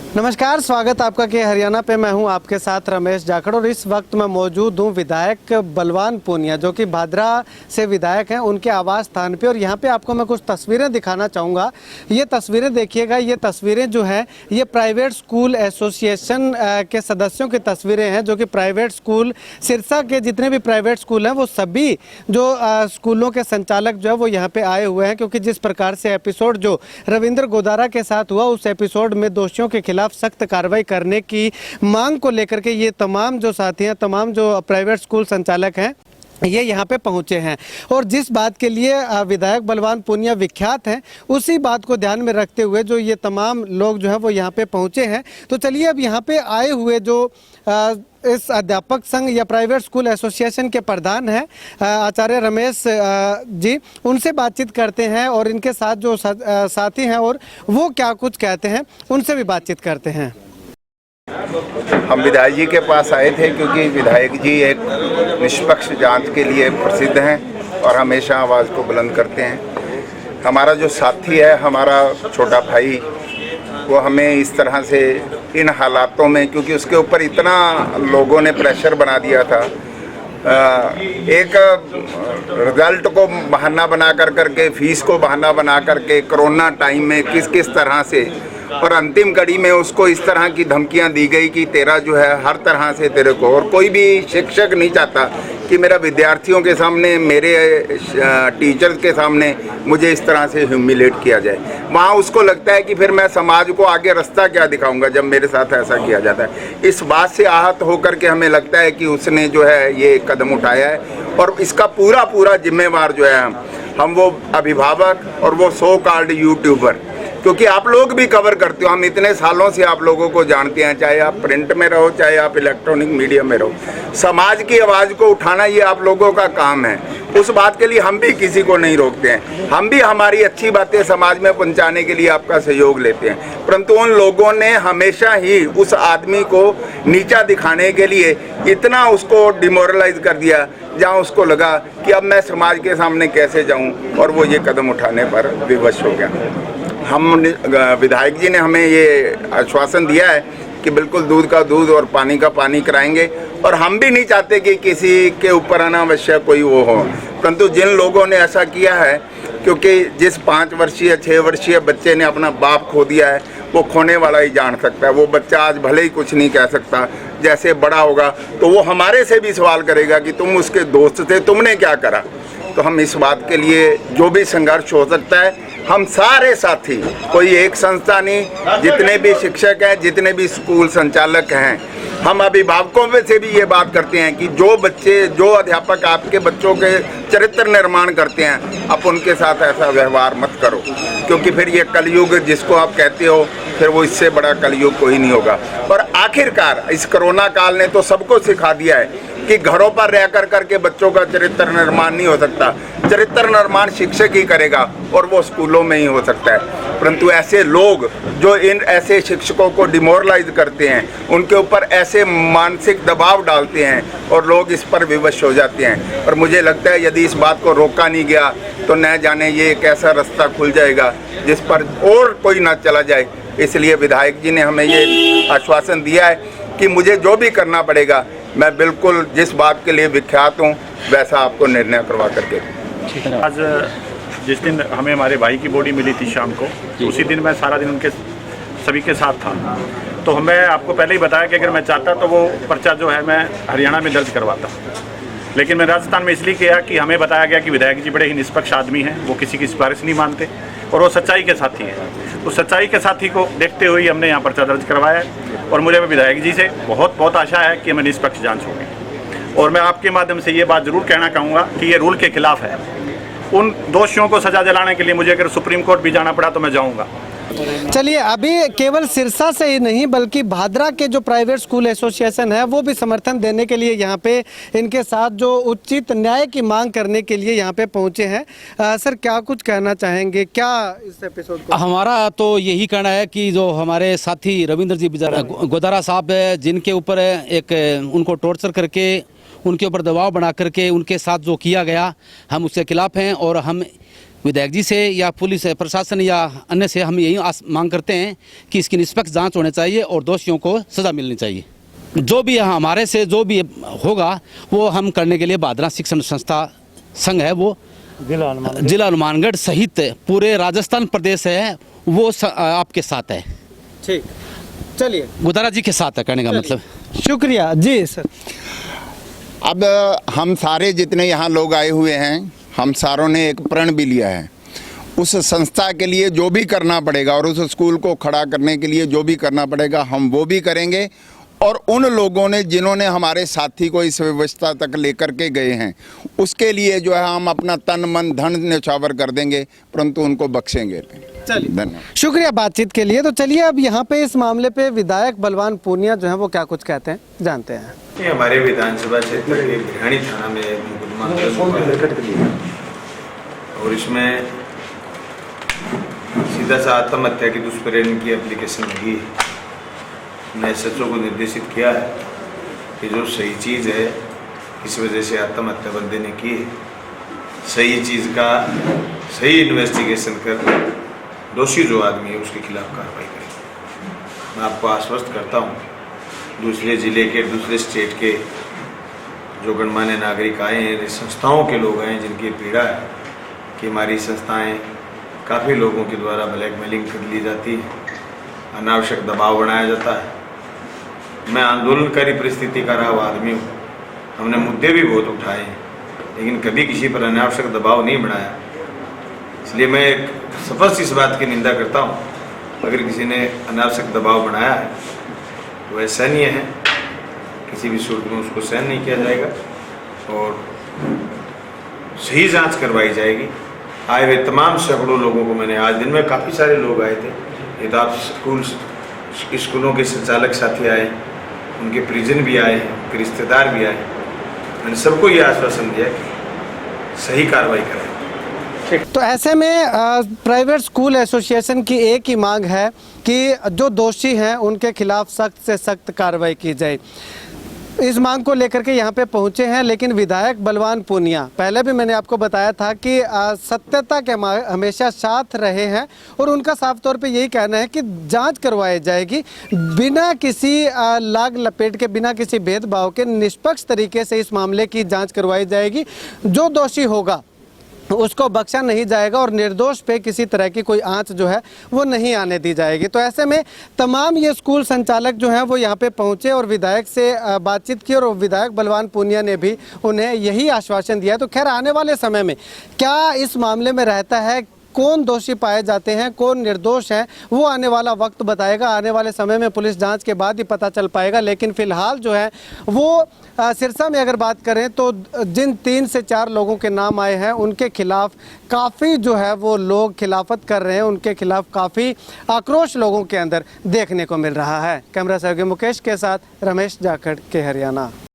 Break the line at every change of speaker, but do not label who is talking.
नमस्कार, स्वागत आपका के हरियाणा पे। मैं हूं आपके साथ रमेश जाखड़ और इस वक्त मैं मौजूद हूं विधायक बलवान पूनिया जो कि भादरा से विधायक हैं, उनके आवास स्थान पे। और यहां पे आपको मैं कुछ तस्वीरें दिखाना चाहूँगा। ये तस्वीरें देखिएगा। ये तस्वीरें जो हैं ये प्राइवेट स्कूल एसोसिएशन के सदस्यों की तस्वीरें हैं, जो कि प्राइवेट स्कूल सिरसा के जितने भी प्राइवेट स्कूल हैं वो सभी जो स्कूलों के संचालक जो है वो यहाँ पे आए हुए हैं। क्योंकि जिस प्रकार से एपिसोड जो रविंद्र गोदारा के साथ हुआ, उस एपिसोड में दोषियों के खिलाफ सख्त कार्रवाई करने की मांग को लेकर के ये तमाम जो साथी हैं, तमाम जो प्राइवेट स्कूल संचालक हैं, ये यहाँ पे पहुँचे हैं। और जिस बात के लिए विधायक बलवान पूनिया विख्यात हैं, उसी बात को ध्यान में रखते हुए जो ये तमाम लोग जो है वो यहाँ पे पहुँचे हैं। तो चलिए अब यहाँ पे आए हुए जो इस अध्यापक संघ या प्राइवेट स्कूल एसोसिएशन के प्रधान हैं आचार्य रमेश जी, उनसे बातचीत करते हैं और इनके साथ जो साथी हैं और वो क्या कुछ कहते हैं उनसे भी बातचीत करते हैं।
हम विधायक जी के पास आए थे क्योंकि विधायक जी एक निष्पक्ष जांच के लिए प्रसिद्ध हैं और हमेशा आवाज़ को बुलंद करते हैं। हमारा जो साथी है, हमारा छोटा भाई, वो हमें इस तरह से इन हालातों में, क्योंकि उसके ऊपर इतना लोगों ने प्रेशर बना दिया था, एक रिजल्ट को बहाना बना करके, फीस को बहाना बना करके, कोरोना टाइम में किस किस तरह से, और अंतिम कड़ी में उसको इस तरह की धमकियां दी गई कि तेरा जो है हर तरह से तेरे को, और कोई भी शिक्षक नहीं चाहता कि मेरा विद्यार्थियों के सामने, मेरे टीचर्स के सामने मुझे इस तरह से ह्यूमिलेट किया जाए। वहाँ उसको लगता है कि फिर मैं समाज को आगे रास्ता क्या दिखाऊंगा जब मेरे साथ ऐसा किया जाता है। इस बात से आहत होकर के हमें लगता है कि उसने जो है ये कदम उठाया है, और इसका पूरा जिम्मेवार जो है हम वो अभिभावक और वो सो कॉल्ड यूट्यूबर, क्योंकि आप लोग भी कवर करते हो, हम इतने सालों से आप लोगों को जानते हैं, चाहे आप प्रिंट में रहो चाहे आप इलेक्ट्रॉनिक मीडिया में रहो, समाज की आवाज़ को उठाना ये आप लोगों का काम है। उस बात के लिए हम भी किसी को नहीं रोकते हैं, हम भी हमारी अच्छी बातें समाज में पहुंचाने के लिए आपका सहयोग लेते हैं। परंतु उन लोगों ने हमेशा ही उस आदमी को नीचा दिखाने के लिए इतना उसको डिमोरलाइज कर दिया, जहाँ उसको लगा कि अब मैं समाज के सामने कैसे जाऊँ, और वो ये कदम उठाने पर विवश हो गया। हम विधायक जी ने हमें ये आश्वासन दिया है कि बिल्कुल दूध का दूध और पानी का पानी कराएंगे, और हम भी नहीं चाहते कि किसी के ऊपर अनावश्यक कोई वो हो। परंतु जिन लोगों ने ऐसा किया है, क्योंकि जिस 5 वर्षीय 6 वर्षीय बच्चे ने अपना बाप खो दिया है, वो खोने वाला ही जान सकता है। वो बच्चा आज भले ही कुछ नहीं कह सकता, जैसे बड़ा होगा तो वो हमारे से भी सवाल करेगा कि तुम उसके दोस्त थे, तुमने क्या करा। तो हम इस बात के लिए जो भी संघर्ष हो सकता है, हम सारे साथी, कोई एक संस्था नहीं, जितने भी शिक्षक हैं, जितने भी स्कूल संचालक हैं, हम अभिभावकों में से भी ये बात करते हैं कि जो बच्चे, जो अध्यापक आपके बच्चों के चरित्र निर्माण करते हैं, आप उनके साथ ऐसा व्यवहार मत करो, क्योंकि फिर ये कलयुग जिसको आप कहते हो, फिर वो इससे बड़ा कलयुग कोई नहीं होगा। और आखिरकार इस कोरोना काल ने तो सबको सिखा दिया है कि घरों पर रह करके बच्चों का चरित्र निर्माण नहीं हो सकता। चरित्र निर्माण शिक्षक ही करेगा, और वो स्कूलों में ही हो सकता है। परंतु ऐसे लोग जो इन ऐसे शिक्षकों को डिमोरलाइज करते हैं, उनके ऊपर ऐसे मानसिक दबाव डालते हैं, और लोग इस पर विवश हो जाते हैं। और मुझे लगता है यदि इस बात को रोका नहीं गया तो न जाने ये एक ऐसा रास्ता खुल जाएगा जिस पर और कोई ना चला जाए। इसलिए विधायक जी ने हमें ये आश्वासन दिया है कि मुझे जो भी करना पड़ेगा, मैं बिल्कुल जिस बात के लिए विख्यात हूँ वैसा आपको निर्णय करवा करके।
आज जिस दिन हमें हमारे भाई की बॉडी मिली थी शाम को, उसी दिन मैं सारा दिन उनके सभी के साथ था। तो मैं आपको पहले ही बताया कि अगर मैं चाहता तो वो पर्चा जो है मैं हरियाणा में दर्ज करवाता, लेकिन मैं राजस्थान में इसलिए किया कि हमें बताया गया कि विधायक जी बड़े ही निष्पक्ष आदमी हैं, वो किसी की सिफारिश नहीं मानते और वो सच्चाई के साथी हैं। उस सच्चाई के साथी को देखते हुए हमने यहाँ पर्चा दर्ज करवाया है, और मुझे विधायक जी से बहुत आशा है कि हमें निष्पक्ष जांच होगी। और मैं आपके माध्यम से ये बात ज़रूर कहना चाहूँगा कि ये रूल के खिलाफ है। उन दोषियों को सजा दिलाने के लिए मुझे अगर सुप्रीम कोर्ट भी जाना पड़ा तो मैं जाऊँगा।
चलिए, अभी केवल सिरसा से ही नहीं बल्कि भादरा के जो प्राइवेट स्कूल एसोसिएशन है वो भी समर्थन देने के लिए यहाँ पे इनके साथ जो उचित न्याय की मांग करने के लिए यहाँ पे पहुँचे हैं। सर, क्या कुछ कहना चाहेंगे क्या इस एपिसोड को?
हमारा तो यही कहना है कि जो हमारे साथी रविंद्र जी गोदारा साहब है, जिनके ऊपर एक उनको टॉर्चर करके उनके ऊपर दबाव बना करके उनके साथ जो किया गया, हम उसके खिलाफ हैं। और हम विधायक जी से या पुलिस प्रशासन या अन्य से हम यही मांग करते हैं कि इसकी निष्पक्ष जांच होनी चाहिए और दोषियों को सज़ा मिलनी चाहिए। जो भी हमारे से जो भी होगा वो हम करने के लिए भादरा शिक्षण संस्था संघ है, वो जिला हनुमानगढ़ सहित पूरे राजस्थान प्रदेश है, वो आपके साथ है।
ठीक, चलिए,
गोदारा जी के साथ है, कहने का मतलब।
शुक्रिया जी सर।
अब हम सारे जितने यहाँ लोग आए हुए हैं, हम सारों ने एक प्रण भी लिया है। उस संस्था के लिए जो भी करना पड़ेगा और उस स्कूल को खड़ा करने के लिए जो भी करना पड़ेगा हम वो भी करेंगे। और उन लोगों ने जिन्होंने हमारे साथी को इस व्यवस्था तक लेकर के गए हैं, उसके लिए जो है हम अपना तन मन धन न्यौछावर कर देंगे, परंतु उनको बख्शेंगे।
चलिए,
धन्यवाद,
शुक्रिया बातचीत के लिए। तो चलिए अब यहाँ पे इस मामले पे विधायक बलवान पूनिया जो है वो क्या कुछ कहते हैं, जानते हैं।
ये हमारे विधानसभा क्षेत्र के भिवानी थाना में एक मुकदमा दर्ज हुआ है और इसमें सीधा सा आत्महत्या की दुष्प्रेरण की एप्लीकेशन लगी है। मैं SHO को निर्देशित किया है कि जो सही चीज़ है, किस वजह से आत्महत्या बंदे ने की है, सही चीज़ का सही इन्वेस्टिगेशन कर दोषी जो आदमी है उसके खिलाफ कार्रवाई करें। मैं आपको आश्वस्त करता हूँ, दूसरे ज़िले के, दूसरे स्टेट के जो गणमान्य नागरिक आए हैं, संस्थाओं के लोग हैं जिनकी पीड़ा है कि हमारी संस्थाएं काफ़ी लोगों के द्वारा ब्लैकमेलिंग कर ली जाती है, अनावश्यक दबाव बनाया जाता है। मैं आंदोलनकारी परिस्थिति का रहा हुआ आदमी हूँ, हमने मुद्दे भी बहुत उठाए हैं लेकिन कभी किसी पर अनावश्यक दबाव नहीं बनाया। इसलिए मैं एक स्पष्ट इस बात की निंदा करता हूँ, अगर किसी ने अनावश्यक दबाव बनाया है तो वह सहनीय है, किसी भी सूरत में उसको सहन नहीं किया जाएगा और सही जांच करवाई जाएगी। आए हुए तमाम सैकड़ों लोगों को मैंने, आज दिन में काफ़ी सारे लोग आए थे, ये तो आप स्कूलों के संचालक साथी आए, उनके परिजन भी आए, उनके रिश्तेदार भी आए, मैंने सबको ये आश्वासन दिया कि सही कार्रवाई करें।
तो ऐसे में प्राइवेट स्कूल एसोसिएशन की एक ही मांग है कि जो दोषी हैं उनके खिलाफ सख्त से सख्त कार्रवाई की जाए। इस मांग को लेकर के यहाँ पे पहुँचे हैं, लेकिन विधायक बलवान पूनिया, पहले भी मैंने आपको बताया था कि सत्यता के हमेशा साथ रहे हैं और उनका साफ तौर पे यही कहना है कि जांच करवाई जाएगी बिना किसी लाग लपेट के, बिना किसी भेदभाव के, निष्पक्ष तरीके से इस मामले की जांच करवाई जाएगी। जो दोषी होगा उसको बख्शा नहीं जाएगा और निर्दोष पे किसी तरह की कोई आंच जो है वो नहीं आने दी जाएगी। तो ऐसे में तमाम ये स्कूल संचालक जो हैं वो यहाँ पे पहुँचे और विधायक से बातचीत की और विधायक बलवान पूनिया ने भी उन्हें यही आश्वासन दिया। तो खैर आने वाले समय में क्या इस मामले में रहता है, कौन दोषी पाए जाते हैं, कौन निर्दोष है, वो आने वाला वक्त बताएगा। आने वाले समय में पुलिस जांच के बाद ही पता चल पाएगा। लेकिन फिलहाल जो है वो सिरसा में अगर बात करें तो जिन 3 से 4 लोगों के नाम आए हैं उनके खिलाफ काफ़ी जो है वो लोग खिलाफत कर रहे हैं, उनके खिलाफ काफ़ी आक्रोश लोगों के अंदर देखने को मिल रहा है। कैमरा सहयोगी मुकेश के साथ रमेश जाखड़ के हरियाणा।